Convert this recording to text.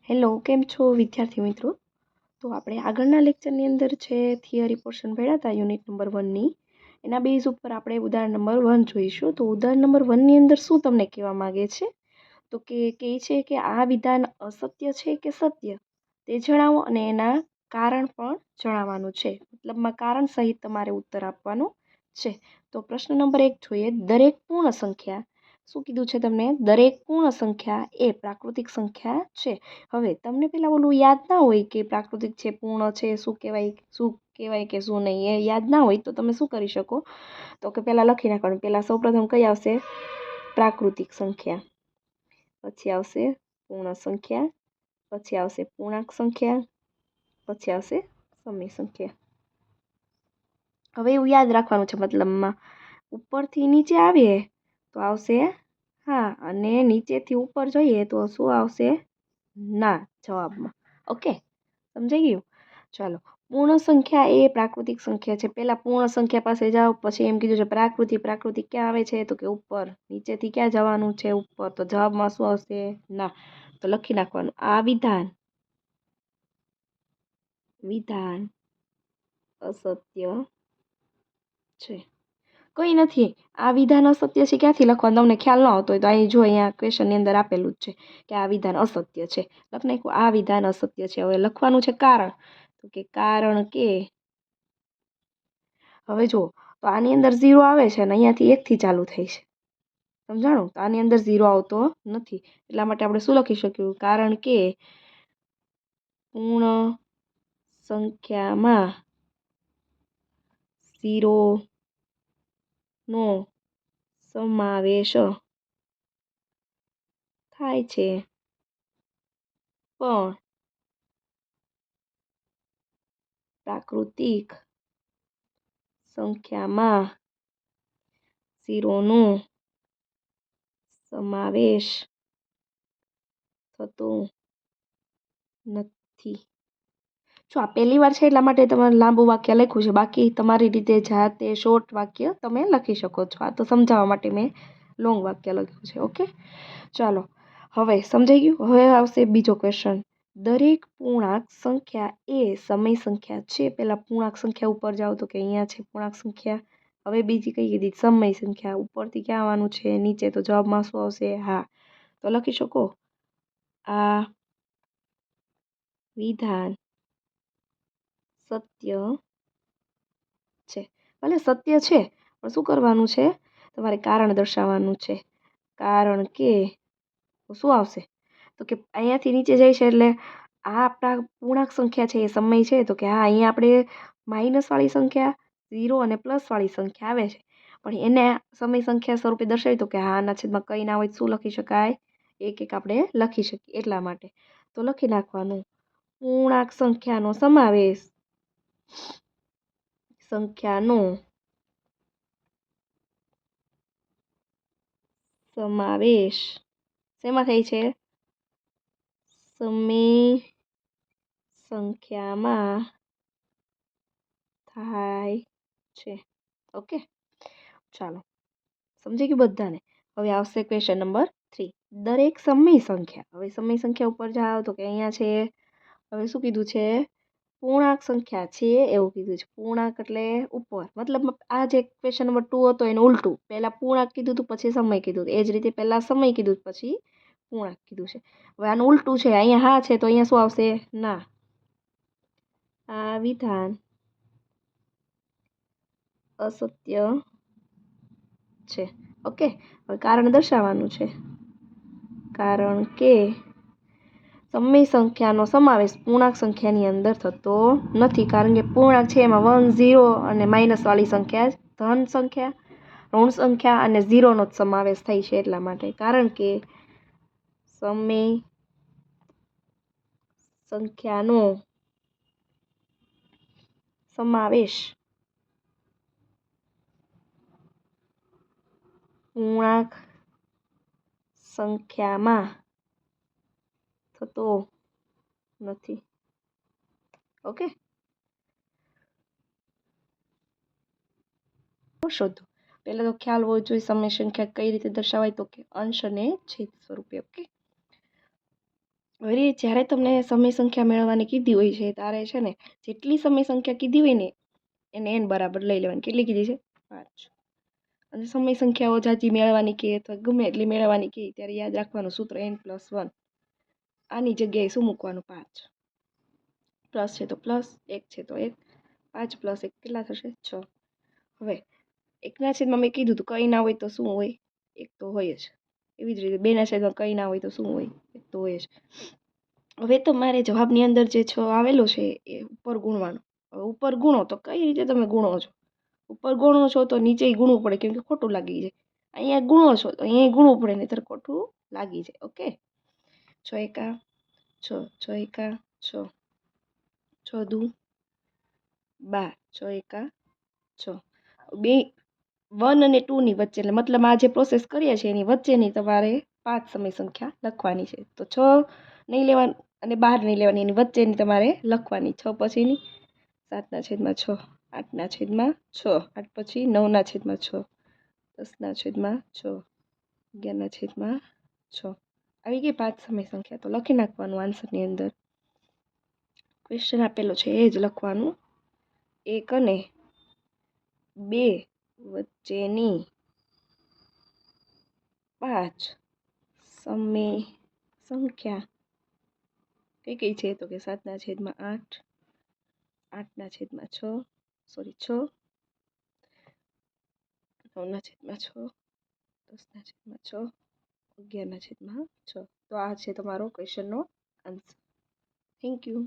Hello, કેમ છો વિદ્યાર્થી મિત્રો? તો આપણે આગળના લેક્ચરની અંદર છે થિયરી પોર્શન ભણ્યા હતા યુનિટ નંબર 1ની. એના બેઝ ઉપર આપણે ઉદાહરણ નંબર 1 જોઈશું. તો ઉદાહરણ નંબર 1ની અંદર શું તમને કહેવા માગે છે? તો કહે છે કે આ વિધાન અસત્ય છે કે સત્ય તે જણાવો અને એના કારણ પણ જણાવવાનું છે. મતલબમાં કારણ સહિત તમારે ઉત્તર આપવાનો છે. તો પ્રશ્ન નંબર 1 જોઈએ. દરેક પૂર્ણ સંખ્યા, શું કીધું છે તમને? દરેક પૂર્ણ સંખ્યા એ પ્રાકૃતિક સંખ્યા છે. હવે તમને પેલા ઓલું યાદ ના હોય કે પ્રાકૃતિક છે, પૂર્ણ છે, શું કહેવાય કે શું નહીં, એ યાદ ના હોય તો તમે શું કરી શકો? તો કે પહેલાં લખી નાખવાનું. પહેલાં સૌપ્રથમ કઈ આવશે? પ્રાકૃતિક સંખ્યા, પછી આવશે પૂર્ણ સંખ્યા, પછી આવશે પૂર્ણાંક સંખ્યા, પછી આવશે સમય સંખ્યા. હવે એવું યાદ રાખવાનું છે, મતલબમાં ઉપરથી નીચે આવીએ તો આવશે હા, અને નીચેથી ઉપર જોઈએ તો શું આવશે? ના જવાબમાં. ઓકે, સમજાઈ ગયું? ચાલો, પૂર્ણ સંખ્યા એ પ્રાકૃતિક સંખ્યા છે. પહેલાં પૂર્ણ સંખ્યા પાસે જાઓ, પછી એમ કીધું છે પ્રાકૃતિક ક્યાં આવે છે? તો કે ઉપર. નીચેથી ક્યાં જવાનું છે? ઉપર. તો જવાબમાં શું આવશે? ના. તો લખી નાખવાનું. આ વિધાન અસત્ય છે. કંઈ નથી, આ વિધાન અસત્ય છે ક્યાંથી લખવાનું? તમને ખ્યાલ ન આવતો હોય તો અહીં જો, અહીંયા ક્વેશ્ચનની અંદર આપેલું જ છે કે આ વિધાન અસત્ય છે. લખી નાખ્યું, આ વિધાન અસત્ય છે. હવે લખવાનું છે કારણ. તો કે કારણ કે, હવે જો, તો આની અંદર 0 આવે છે અને અહીંયાથી 1થી ચાલુ થાય છે. સમજાણું? તો આની અંદર 0 આવતો નથી. એટલા માટે આપણે શું લખી શક્યું? કારણ કે પૂર્ણ સંખ્યામાં 0નો સમાવેશ થાય છે, પણ પ્રાકૃતિક સંખ્યામાં 0નો સમાવેશ થતો નથી. જો આ પહેલી વાર છે એટલા માટે તમારે લાંબુ વાક્ય લખ્યું છે, બાકી તમારી રીતે જાતે શોર્ટ વાક્ય તમે લખી શકો છો. આ તો સમજાવવા માટે મેં લોંગ વાક્ય લખ્યું છે. ઓકે, ચાલો, હવે સમજાઈ ગયું. હવે આવશે બીજો ક્વેશ્ચન. દરેક પૂર્ણાંક સંખ્યા એ સમય સંખ્યા છે. પહેલાં પૂર્ણાંક સંખ્યા ઉપર જાઓ તો કે અહીંયા છે પૂર્ણાંક સંખ્યા. હવે બીજી કઈ કીધી? સમય સંખ્યા. ઉપરથી ક્યાં આવવાનું છે? નીચે. તો જવાબમાં શું આવશે? હા. તો લખી શકો, આ વિધાન સત્ય છે. ભલે સત્ય છે, પણ શું કરવાનું છે? તમારે કારણ દર્શાવવાનું છે. કારણ કે શું આવશે? તો કે અહીંયાથી નીચે જાય છે એટલે આ આપણા પૂર્ણાંક સંખ્યા છે, એ સમય છે. તો કે હા, અહીંયા આપણે માઇનસવાળી સંખ્યા, 0 અને પ્લસવાળી સંખ્યા આવે છે, પણ એને સમય સંખ્યા સ્વરૂપે દર્શાવી. તો કે હા, આના છેદમાં કંઈ ના હોય શું લખી શકાય? એક એક આપણે લખી શકીએ. એટલા માટે તો લખી નાખવાનું, પૂર્ણાંક સંખ્યાનો સમાવેશ શેમાં થાય છે? સમય સંખ્યામાં થાય છે. ઓકે, ચાલો, સમજી ગયું બધાને? હવે આવશે ક્વેશ્ચન નંબર 3. દરેક સમય સંખ્યા. હવે સમય સંખ્યા ઉપર જાઓ તો કે અહીંયા છે. હવે શું કીધું છે? પૂર્ણાંક સંખ્યા છે એવું કીધું છે. પૂર્ણાંક એટલે ઉપર. મતલબ આ જે ક્વેશ્ચન નંબર 2 હતો એનું ઉલટું. પહેલાં પૂર્ણાંક કીધું હતું, પછી સમય કીધું. એ જ રીતે પહેલાં સમય કીધું, પછી પૂર્ણાંક કીધું છે. હવે આનું ઉલટું છે. અહીંયા હા છે તો અહીંયા શું આવશે? ના. આ વિધાન અસત્ય છે. ઓકે, હવે કારણ દર્શાવવાનું છે. કારણ કે સમય સંખ્યાનો સમાવેશ પૂર્ણાંક સંખ્યાની અંદર થતો નથી. કારણ કે પૂર્ણાંક છે એમાં 1, 0 અને માઇનસવાળી સંખ્યા, ધન સંખ્યા, ઋણ સંખ્યા અને 0નો જ સમાવેશ થાય છે. એટલા માટે કારણ કે સમય સંખ્યાનો સમાવેશ પૂર્ણાંક સંખ્યામાં થતો નથી. ઓકે, શોધો. પહેલા તો ખ્યાલ હોવો જોઈએ સમય સંખ્યા કઈ રીતે દર્શાવાય. તો કે અંશ અને છેદ સ્વરૂપે. ઓકે, વળી જ્યારે તમને સમય સંખ્યા મેળવવાની કીધી હોય છે ત્યારે છે ને જેટલી સમય સંખ્યા કીધી હોય ને એને n બરાબર લઈ લેવાની. કેટલી કીધી છે? 5. અને સમય સંખ્યાઓ જાજી મેળવવાની કહે અથવા ગમે એટલી મેળવવાની કહે ત્યારે યાદ રાખવાનું સૂત્ર n+1. આની જગ્યાએ શું મૂકવાનું? 5. પ્લસ છે તો પ્લસ, 1 છે તો 1. 5 + 1 કેટલા થશે? 6. હવે 1/છેદમાં મેં કીધું હતું કંઈ ના હોય તો શું હોય? 1 તો હોય જ. એવી જ રીતે 2/છેદમાં કંઈ ના હોય તો શું હોય? 1 તો હોય જ. હવે તમારે જવાબની અંદર જે 6 આવેલો છે એ ઉપર ગુણવાનો. હવે ઉપર ગુણો તો કઈ રીતે તમે ગુણો છો? ઉપર ગુણો છો તો નીચે ગુણવું પડે કેમ કે ખોટું લાગી જાય. અહીંયા ગુણો છો તો અહીંયા ગુણવું પડે નહીંતર ખોટું લાગી જાય. ઓકે, 6 એકા 6, 6 એકા 6, 6 દુ 12, 6 એકા 6. બે 1 અને 2 ની વચ્ચે એટલે મતલબ આ જે પ્રોસેસ કરીએ છીએ એની વચ્ચેની તમારે 5 સમય સંખ્યા લખવાની છે. તો 6 નહીં લેવાની અને 12 નહીં લેવાની, એની વચ્ચેની તમારે લખવાની. 6 પછીની 7/6, 8/6, 8 પછી 9/6, 10/6, 11/6. આવી ગઈ 5 સમય સંખ્યા. તો લખી નાખવાનું આન્સરની અંદર. ક્વેશ્ચન આપેલો છે એ જ લખવાનું. 1 અને 2 વચ્ચેની 5 સમય સંખ્યા કઈ છે? તો કે 7/8, 8/6, 6, 9/6, 10/6, 11/6. તો આ છે તમારો ક્વેશ્ચનનો આન્સર. Thank you.